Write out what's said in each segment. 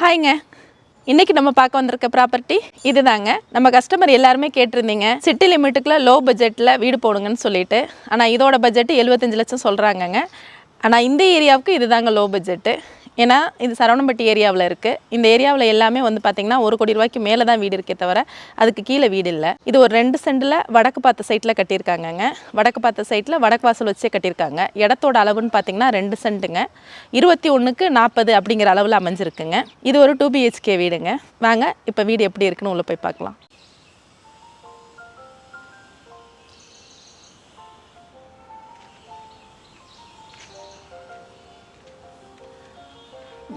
ஹாய்ங்க. இன்னைக்கு நம்ம பார்க்க வந்திருக்க ப்ராப்பர்ட்டி இதுதாங்க. நம்ம கஸ்டமர் எல்லாருமே கேட்டிருந்தீங்க, சிட்டி லிமிட்டுக்குள்ள லோ பட்ஜெட்டில் வீடு போடுங்கன்னு சொல்லிட்டு. ஆனால் இதோட பட்ஜெட் 75 லட்சம் சொல்கிறாங்கங்க. ஆனால் இந்த ஏரியாவுக்கு இதுதாங்க லோ பட்ஜெட்டு. ஏன்னா இது சரவணம்பட்டி ஏரியாவில் இருக்குது. இந்த ஏரியாவில் எல்லாமே வந்து பார்த்திங்கன்னா 1 கோடி ரூபாய்க்கு மேலே தான் வீடு இருக்கே தவிர அதுக்கு கீழே வீடு இல்லை. இது ஒரு 2 சென்டில் வடக்கு பார்த்த சைட்டில் கட்டியிருக்காங்கங்க. வடக்கு பார்த்த சைட்டில் வடக்கு வாசல் வச்சே கட்டியிருக்காங்க. இடத்தோட அளவுன்னு பார்த்திங்கன்னா 2 சென்ட்டுங்க. 21க்கு 40 அப்படிங்கிற அளவில் அமைஞ்சிருக்குங்க. இது ஒரு 2 BHK வீடுங்க. வாங்க இப்போ வீடு எப்படி இருக்குன்னு உள்ளே போய் பார்க்கலாம்.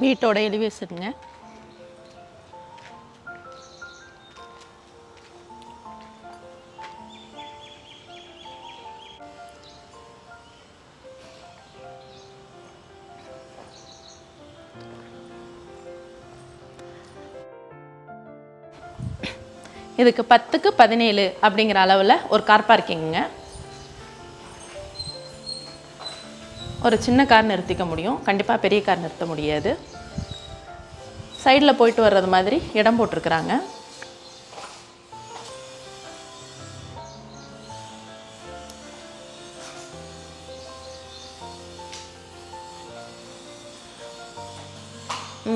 வீட்டோட எலிவேஷனுங்க. இதுக்கு 10க்கு 17 அப்படிங்கிற அளவில் ஒரு கார் பார்க்கிங்குங்க. ஒரு சின்ன கார் நிறுத்திக்க முடியும், கண்டிப்பாக பெரிய கார் நிறுத்த முடியாது. சைடில் போயிட்டு வர்றது மாதிரி இடம் போட்டிருக்கிறாங்க.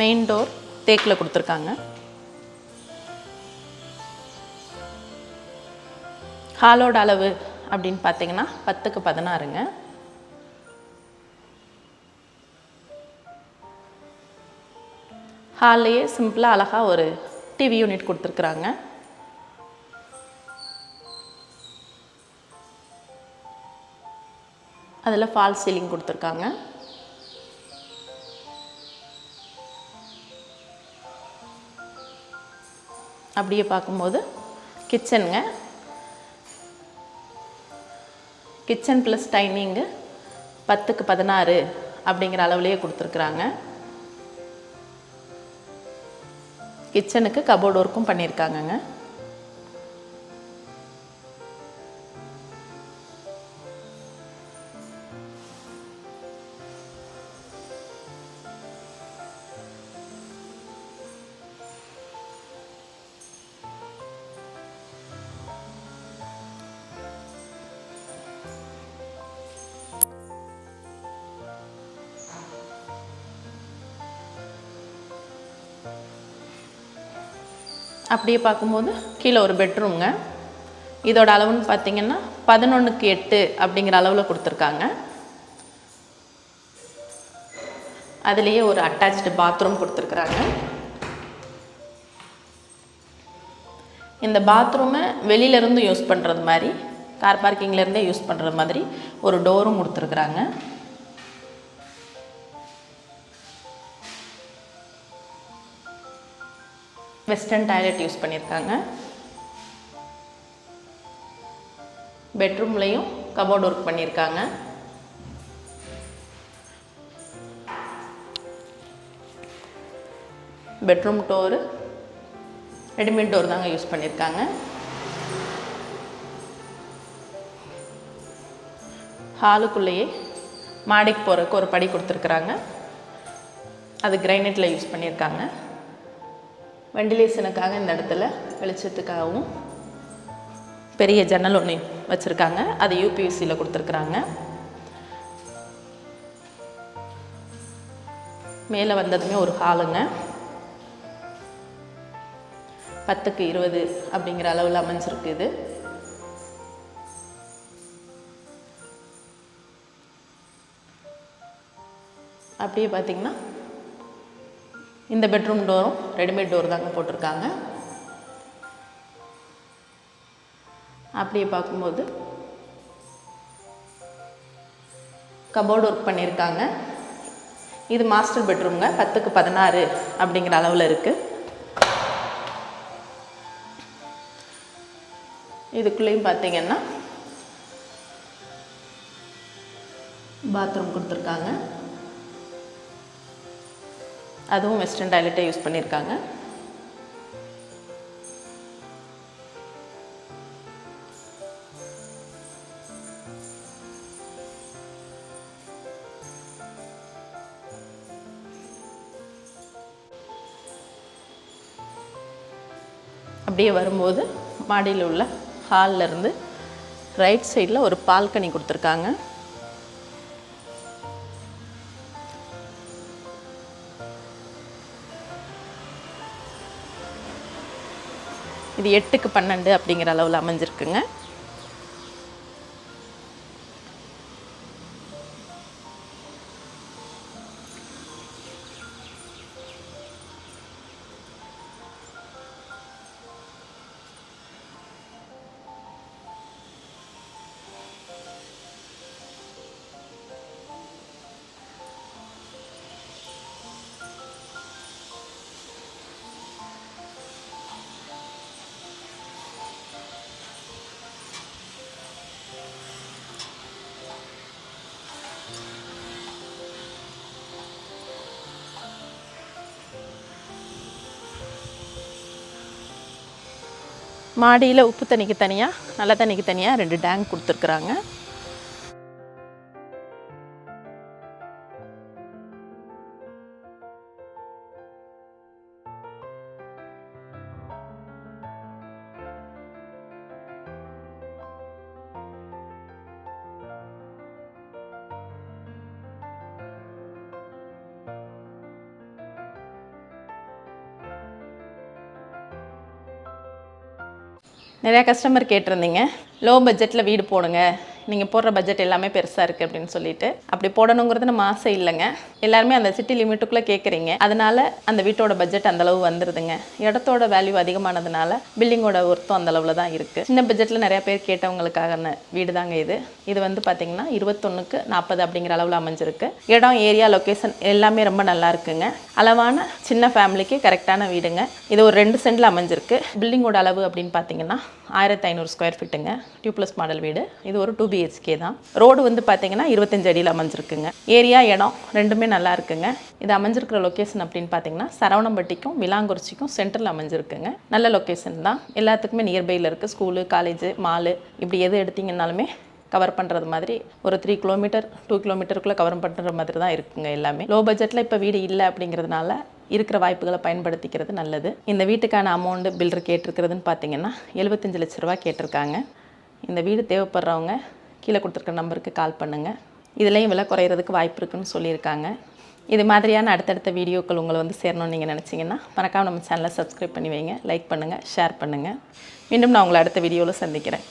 மெயின் டோர் தேக்கில் கொடுத்துருக்காங்க. ஹாலோட அளவு அப்படின்னு பார்த்தீங்கன்னா 10க்கு 16ங்க. ஹால்லையே சிம்பிளாக அழகாக ஒரு டிவி யூனிட் கொடுத்துருக்குறாங்க. அதில் ஃபால் சீலிங் கொடுத்துருக்காங்க. அப்படியே பார்க்கும்போது கிச்சனுங்க. கிச்சன் ப்ளஸ் டைனிங்கு 10க்கு 16 அப்படிங்கிற அளவுலேயே கொடுத்துருக்குறாங்க. கிச்சனுக்கு கபோர்டு ஒர்க்கும் பண்ணியிருக்காங்கங்க. அப்படியே பார்க்கும்போது கீழே ஒரு பெட்ரூம்ங்க. இதோட அளவுன்னு பார்த்தீங்கன்னா 11க்கு 8 அப்படிங்கிற அளவில் கொடுத்துருக்காங்க. அதுலேயே ஒரு அட்டாச்டு பாத்ரூம் கொடுத்துருக்குறாங்க. இந்த பாத்ரூமை வெளியிலேருந்து யூஸ் பண்ணுறது மாதிரி, கார் பார்க்கிங்லேருந்தே யூஸ் பண்ணுறது மாதிரி ஒரு டோரும் கொடுத்துருக்குறாங்க. வெஸ்டர்ன் டாய்லெட் யூஸ் பண்ணியிருக்காங்க. பெட்ரூம்லேயும் கபோர்டு ஒர்க் பண்ணியிருக்காங்க. பெட்ரூம் டோரு ரெடிமேட் டோர் தாங்க யூஸ் பண்ணியிருக்காங்க. ஹாலுக்குள்ளேயே மாடிக்கு போகிறதுக்கு ஒரு படி கொடுத்துருக்குறாங்க. அது கிரைனைட்டில் யூஸ் பண்ணியிருக்காங்க. வெண்டிலேஷனுக்காக இந்த இடத்துல வெளிச்சத்துக்காகவும் பெரிய ஜன்னல் ஒன்று வச்சுருக்காங்க. அது UPVCயில் கொடுத்துருக்குறாங்க. மேலே வந்ததுமே ஒரு ஹாலுங்க. 10க்கு 20 அப்படிங்கிற அளவில் அமைஞ்சிருக்கு. இது அப்படியே பார்த்திங்கன்னா இந்த பெட்ரூம் டோரும் ரெடிமேட் டோர் தாங்க போட்டிருக்காங்க. அப்படியே பார்க்கும்போது கபோர்டு ஒர்க் பண்ணியிருக்காங்க. இது மாஸ்டர் பெட்ரூம்ங்க. 10க்கு 16 அப்படிங்கிற அளவில் இருக்குது. இதுக்குள்ளேயும் பார்த்தீங்கன்னா பாத்ரூம் கொடுத்துருக்காங்க. அதுவும் வெஸ்டர்ன் டாய்லெட்டை யூஸ் பண்ணியிருக்காங்க. அப்படியே வரும்போது மாடியில் உள்ள ஹாலில் இருந்து ரைட் சைடில் ஒரு பால்கனி கொடுத்துருக்காங்க. இது 8க்கு 12 அப்படிங்கிற அளவில் அமைஞ்சிருக்குங்க. மாடியில் உப்பு தண்ணிக்கு தனியாக நல்ல தண்ணிக்கு தனியாக 2 டேங்க் கொடுத்துருக்குறாங்க. நிறையா கஸ்டமர் கேட்டிருந்தீங்க, லோ பட்ஜெட்டில் வீடு போடுங்க, நீங்கள் போடுற பட்ஜெட் எல்லாமே பெருசாக இருக்குது அப்படின்னு சொல்லிட்டு. அப்படி போடணுங்கிறது நம்ம ஆசை இல்லைங்க. எல்லாருமே அந்த சிட்டி லிமிட்டுக்குள்ளே கேட்குறீங்க. அதனால் அந்த வீட்டோட பட்ஜெட் அந்தளவு வந்துடுதுங்க. இடத்தோட வேல்யூ அதிகமானதுனால பில்டிங்கோட ஒர்த்தும் அந்தளவில் தான் இருக்குது. சின்ன பட்ஜெட்டில் நிறையா பேர் கேட்டவங்களுக்கான வீடு தாங்க இது. இது வந்து பார்த்திங்கன்னா 21க்கு 40 அப்படிங்கிற அளவில் அமைஞ்சிருக்கு. இடம், ஏரியா, லொக்கேஷன் எல்லாமே ரொம்ப நல்லா இருக்குங்க. அளவான சின்ன ஃபேமிலிக்கு கரெக்டான வீடுங்க. இது ஒரு 2 சென்டில் அமைஞ்சிருக்கு. பில்டிங்கோட அளவு அப்படின்னு பார்த்தீங்கன்னா 1500 ஸ்கொயர் ஃபீட்டுங்க. டியூப்ளஸ் மாடல் வீடு. இது ஒரு 2 BHK தான். ரோடு வந்து பார்த்தீங்கன்னா 25 அடியில் அமைஞ்சிருக்குங்க. ஏரியா, இடம் ரெண்டுமே நல்லா இருக்குங்க. இது அமைஞ்சிருக்கிற லொக்கேஷன் அப்படின்னு பார்த்தீங்கன்னா சரவணம்பட்டிக்கும் விலாங்குறிச்சிக்கும் சென்டரில் அமைஞ்சிருக்குங்க. நல்ல லொக்கேஷன் தான். எல்லாத்துக்குமே நியர்பையில் இருக்குது. ஸ்கூலு, காலேஜு, மாலு இப்படி எது எடுத்திங்கனாலுமே கவர் பண்ணுறது மாதிரி ஒரு 3 கிலோமீட்டர் 2 கிலோமீட்டருக்குள்ளே கவர் பண்ணுற மாதிரி தான் இருக்குங்க எல்லாமே. லோ பட்ஜெட்டில் இப்போ வீடு இல்லை அப்படிங்கிறதுனால இருக்கிற வாய்ப்புகளை பயன்படுத்திக்கிறது நல்லது. இந்த வீட்டுக்கான அமௌண்ட்டு பில்டர் கேட்டிருக்கிறதுன்னு பார்த்தீங்கன்னா 75 லட்ச ரூபா கேட்டிருக்காங்க. இந்த வீடு தேவைப்படுறவங்க கீழே கொடுத்துருக்குற நம்பருக்கு கால் பண்ணுங்கள். இதுலேயும் விலை குறையிறதுக்கு வாய்ப்பு இருக்குன்னு சொல்லியிருக்காங்க. இது மாதிரியான அடுத்தடுத்த வீடியோக்கள் உங்களை வந்து சேரணும்னு நீங்கள் நினச்சிங்கன்னா மறக்காம நம்ம சேனலை சப்ஸ்கிரைப் பண்ணி வைங்க. லைக் பண்ணுங்கள், ஷேர் பண்ணுங்கள். மீண்டும் நான் உங்களை அடுத்த வீடியோவில் சந்திக்கிறேன்.